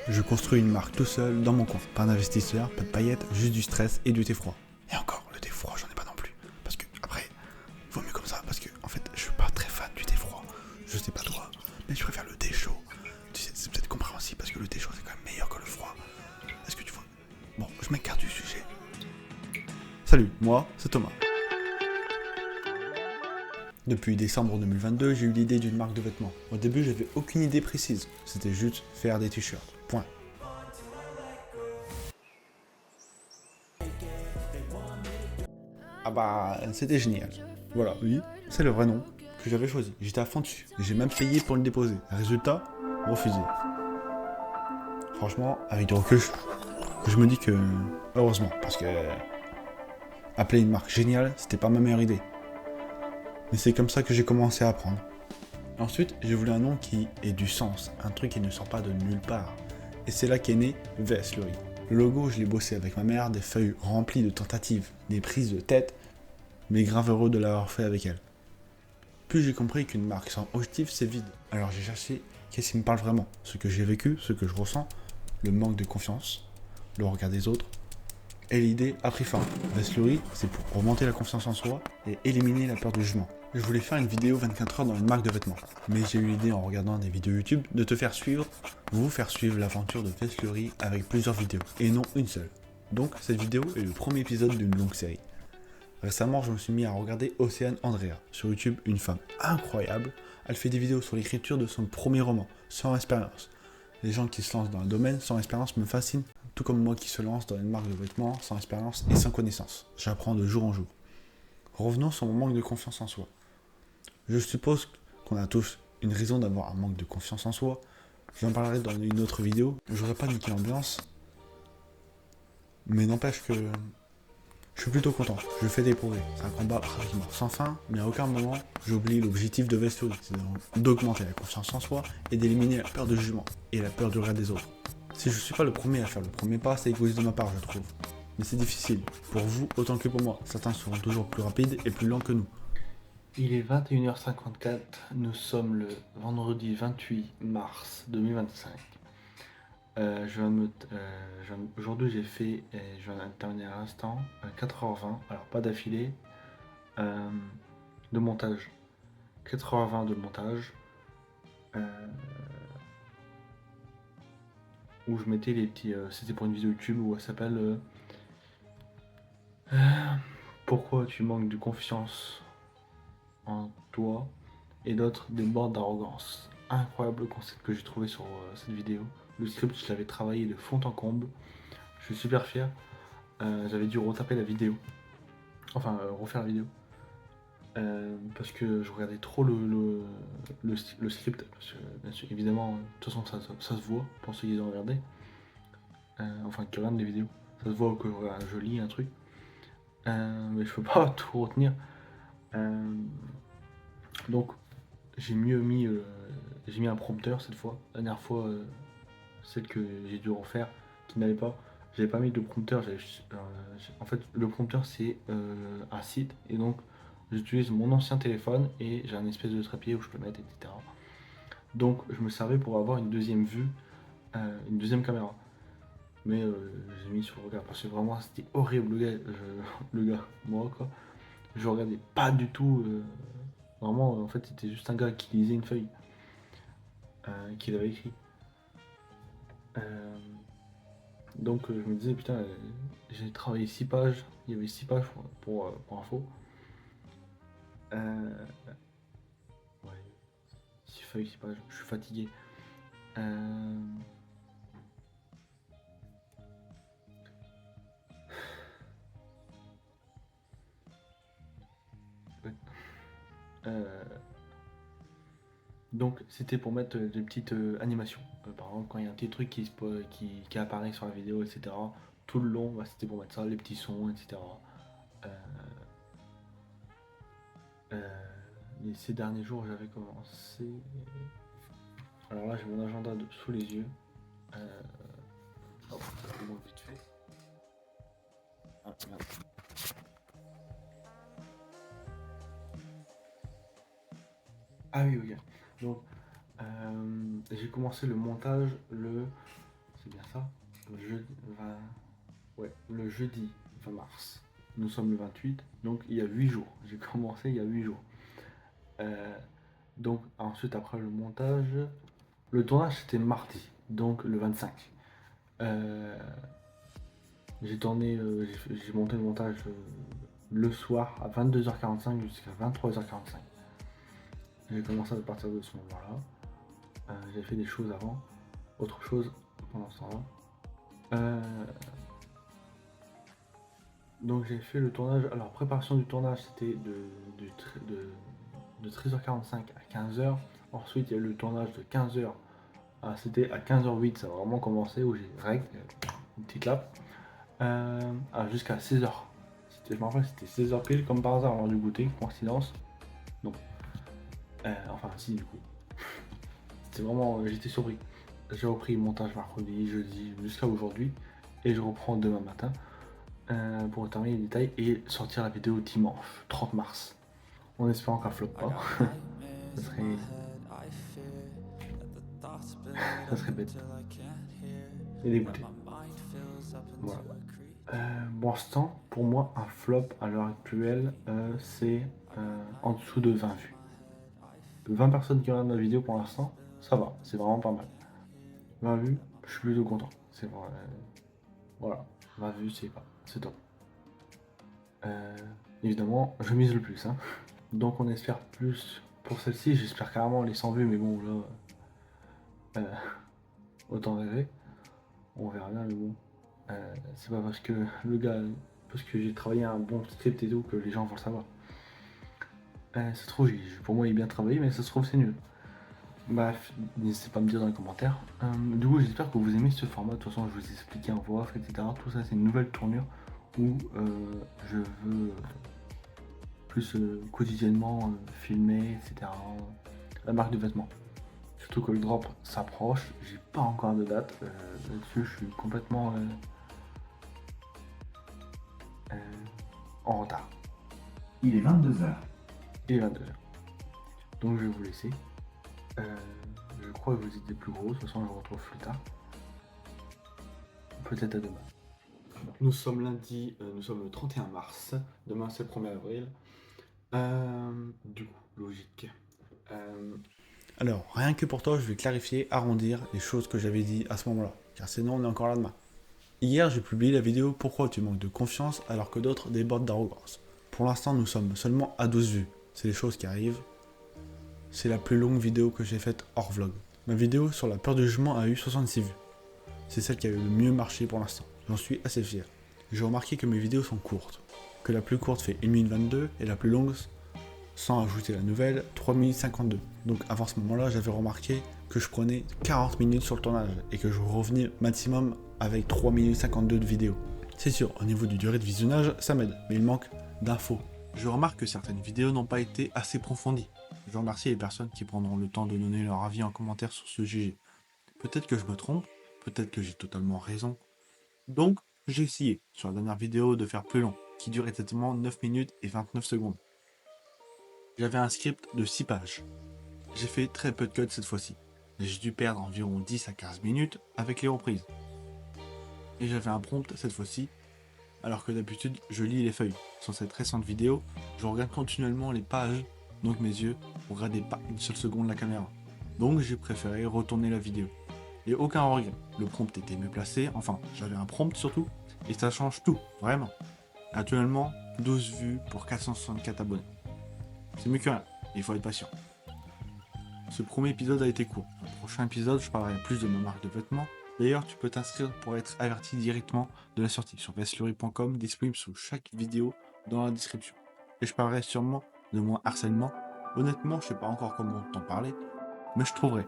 Je construis une marque tout seul, dans mon coin. Pas d'investisseur, pas de paillettes, juste du stress et du thé froid. Et encore, le thé froid, j'en ai pas non plus. Parce que, après, vaut mieux comme ça. Parce que, en fait, je suis pas très fan du thé froid. Je sais pas toi, mais je préfère le thé chaud. Tu sais, c'est peut-être compréhensible parce que le thé chaud, c'est quand même meilleur que le froid. Est-ce que tu vois? Bon, je m'écarte du sujet. Salut, moi, c'est Thomas. Depuis décembre 2022, j'ai eu l'idée d'une marque de vêtements. Au début, j'avais aucune idée précise. C'était juste faire des t-shirts. Point. Ah bah, c'était génial. Voilà, oui, c'est le vrai nom que j'avais choisi. J'étais à fond dessus. J'ai même payé pour le déposer. Résultat, refusé. Franchement, avec du recul, je me dis que heureusement, parce que appeler une marque géniale, c'était pas ma meilleure idée. Mais c'est comme ça que j'ai commencé à apprendre. Ensuite, j'ai voulu un nom qui ait du sens, un truc qui ne sort pas de nulle part. Et c'est là qu'est né Veslury. Le logo, je l'ai bossé avec ma mère, des feuilles remplies de tentatives, des prises de tête, mais grave heureux de l'avoir fait avec elle. Puis j'ai compris qu'une marque sans objectif, c'est vide. Alors j'ai cherché qu'est-ce qui me parle vraiment, ce que j'ai vécu, ce que je ressens, le manque de confiance, le regard des autres. Et l'idée a pris fin. Veslury, c'est pour remonter la confiance en soi et éliminer la peur du jugement. Je voulais faire une vidéo 24 heures dans une marque de vêtements. Mais j'ai eu l'idée en regardant des vidéos YouTube de te faire suivre, vous faire suivre l'aventure de Veslury avec plusieurs vidéos, et non une seule. Donc cette vidéo est le premier épisode d'une longue série. Récemment, je me suis mis à regarder Océane Andrea, sur YouTube, une femme incroyable. Elle fait des vidéos sur l'écriture de son premier roman, sans expérience. Les gens qui se lancent dans le domaine sans expérience me fascinent, tout comme moi qui se lance dans une marque de vêtements sans expérience et sans connaissance. J'apprends de jour en jour. Revenons sur mon manque de confiance en soi. Je suppose qu'on a tous une raison d'avoir un manque de confiance en soi. J'en parlerai dans une autre vidéo. J'aurais pas niqué l'ambiance, mais n'empêche que je suis plutôt content, je fais des progrès. C'est un combat pratiquement sans fin, mais à aucun moment j'oublie l'objectif de Veslury, c'est d'augmenter la confiance en soi et d'éliminer la peur du jugement et la peur du regard des autres. Si je suis pas le premier à faire le premier pas, c'est égoïste de ma part, je trouve. Mais c'est difficile, pour vous autant que pour moi. Certains seront toujours plus rapides et plus lents que nous. Il est 21h54, nous sommes le vendredi 28 mars 2025. Aujourd'hui j'ai fait, et je viens de terminer à l'instant, 4h20, alors pas d'affilée, euh, de montage. 4h20 de montage, euh, où je mettais les petits... c'était pour une vidéo YouTube où elle s'appelle Pourquoi tu manques de confiance en toi et d'autres débordent d'arrogance. Incroyable concept que j'ai trouvé sur cette vidéo. Le script, je l'avais travaillé de fond en comble. Je suis super fier. J'avais dû retaper la vidéo. Enfin, refaire la vidéo. Parce que je regardais trop le script. Parce que, bien sûr, évidemment, de toute façon, ça se voit pour ceux qui ont regardé. Enfin, qui regardent les vidéos. Ça se voit que je lis un truc. Mais je peux pas tout retenir. Euh, donc, j'ai mieux mis, j'ai mis un prompteur cette fois. La dernière fois, celle que j'ai dû refaire, qui n'avait pas, j'avais pas mis de prompteur. En fait, le prompteur c'est un site et donc j'utilise mon ancien téléphone et j'ai un espèce de trépied où je peux le mettre, etc. Donc je me servais pour avoir une deuxième vue, une deuxième caméra. Mais j'ai mis sur le regard parce que vraiment c'était horrible le gars, moi quoi. Je regardais pas du tout. Vraiment, en fait, c'était juste un gars qui lisait une feuille qu'il avait écrit. Euh, donc je me disais, putain, j'ai travaillé 6 pages, il y avait 6 pages pour info. Euh, ouais, 6 feuilles, 6 pages, je suis fatigué. Euh, ouais. Euh, donc c'était pour mettre des petites animations. Par exemple, quand il y a un petit truc qui apparaît sur la vidéo, etc. Tout le long, bah, c'était pour mettre ça, les petits sons, etc. Euh, et ces derniers jours, j'avais commencé. Alors là, j'ai mon agenda sous les yeux. Euh, hop, je montre vite fait. Ah, merde. Ah oui, ok. Donc, j'ai commencé le montage c'est bien ça. Le jeudi 20 mars. Nous sommes le 28, donc il y a 8 jours. J'ai commencé il y a 8 jours. Donc ensuite, après le montage, le tournage c'était mardi, donc le 25. J'ai monté le montage le soir à 22h45 jusqu'à 23h45. J'ai commencé à partir de ce moment-là. J'ai fait des choses avant, autre chose pendant ce temps-là. Donc j'ai fait le tournage. Alors préparation du tournage c'était de 13h45 à 15h. Ensuite il y a eu le tournage de 15h. C'était à 15h08, ça a vraiment commencé où j'ai règle, une petite clap. Jusqu'à 16h. Je me rappelle c'était 16h pile comme par hasard avant du goûter, coïncidence. Non. Enfin si du coup. C'était vraiment. J'étais surpris. J'ai repris le montage mercredi, jeudi, jusqu'à aujourd'hui. Et je reprends demain matin. Pour terminer les détails et sortir la vidéo dimanche 30 mars en espérant qu'elle floppe pas. ça serait bête et dégoûté. Voilà. Pour l'instant, pour moi un flop à l'heure actuelle c'est en dessous de 20 vues. 20 personnes qui regardent ma vidéo pour l'instant, ça va, c'est vraiment pas mal. 20 vues, je suis plutôt content. C'est vrai. Voilà, 20 vues c'est top. Évidemment, je mise le plus. Hein. Donc on espère plus pour celle-ci. J'espère carrément les 100 vues, mais bon, là, autant rêver. On verra bien, mais bon. C'est pas parce que parce que j'ai travaillé un bon script et tout que les gens vont le savoir. Ça se trouve, pour moi, il est bien travaillé, mais ça se trouve, c'est nul. Bref, n'hésitez pas à me dire dans les commentaires. Du coup, j'espère que vous aimez ce format. De toute façon, je vous ai expliqué en voix off, etc. Tout ça, c'est une nouvelle tournure où je veux plus quotidiennement filmer, etc. La marque de vêtements. Surtout que le drop s'approche, j'ai pas encore de date. Là-dessus, je suis complètement en retard. Il est 22h. Il est 22h. Donc je vais vous laisser. Je crois que vous étiez plus gros, de toute façon je vous retrouve plus tard. Peut-être à demain. Nous sommes lundi, nous sommes le 31 mars. Demain c'est le 1er avril. Du coup, logique. Alors, rien que pour toi, je vais clarifier, arrondir les choses que j'avais dit à ce moment-là, car sinon on est encore là demain. Hier, j'ai publié la vidéo « Pourquoi tu manques de confiance alors que d'autres débordent d'arrogance ». Pour l'instant, nous sommes seulement à 12 vues. C'est les choses qui arrivent. C'est la plus longue vidéo que j'ai faite hors vlog. Ma vidéo sur la peur du jugement a eu 66 vues. C'est celle qui a eu le mieux marché pour l'instant. J'en suis assez fier. J'ai remarqué que mes vidéos sont courtes. Que la plus courte fait 1 minute 22 et la plus longue, sans ajouter la nouvelle, 3 minutes 52. Donc avant ce moment-là, j'avais remarqué que je prenais 40 minutes sur le tournage et que je revenais maximum avec 3 minutes 52 de vidéo. C'est sûr, au niveau du durée de visionnage, ça m'aide, mais il manque d'infos. Je remarque que certaines vidéos n'ont pas été assez profondies. Je remercie les personnes qui prendront le temps de donner leur avis en commentaire sur ce sujet. Peut-être que je me trompe, peut-être que j'ai totalement raison. Donc, j'ai essayé, sur la dernière vidéo, de faire plus long, qui dure exactement 9 minutes et 29 secondes. J'avais un script de 6 pages. J'ai fait très peu de cuts cette fois-ci. J'ai dû perdre environ 10 à 15 minutes avec les reprises. Et j'avais un prompt cette fois-ci, alors que d'habitude, je lis les feuilles. Sur cette récente vidéo, je regarde continuellement les pages, donc mes yeux ne regardaient pas une seule seconde la caméra. Donc j'ai préféré retourner la vidéo. Et aucun regret, le prompt était mieux placé, enfin, j'avais un prompt surtout, et ça change tout, vraiment. Actuellement, 12 vues pour 464 abonnés. C'est mieux que rien, il faut être patient. Ce premier épisode a été court. Dans le prochain épisode, je parlerai plus de ma marque de vêtements. D'ailleurs, tu peux t'inscrire pour être averti directement de la sortie sur veslury.com, disponible sous chaque vidéo dans la description. Et je parlerai sûrement de mon harcèlement. Honnêtement, je sais pas encore comment t'en parler, mais je trouverai.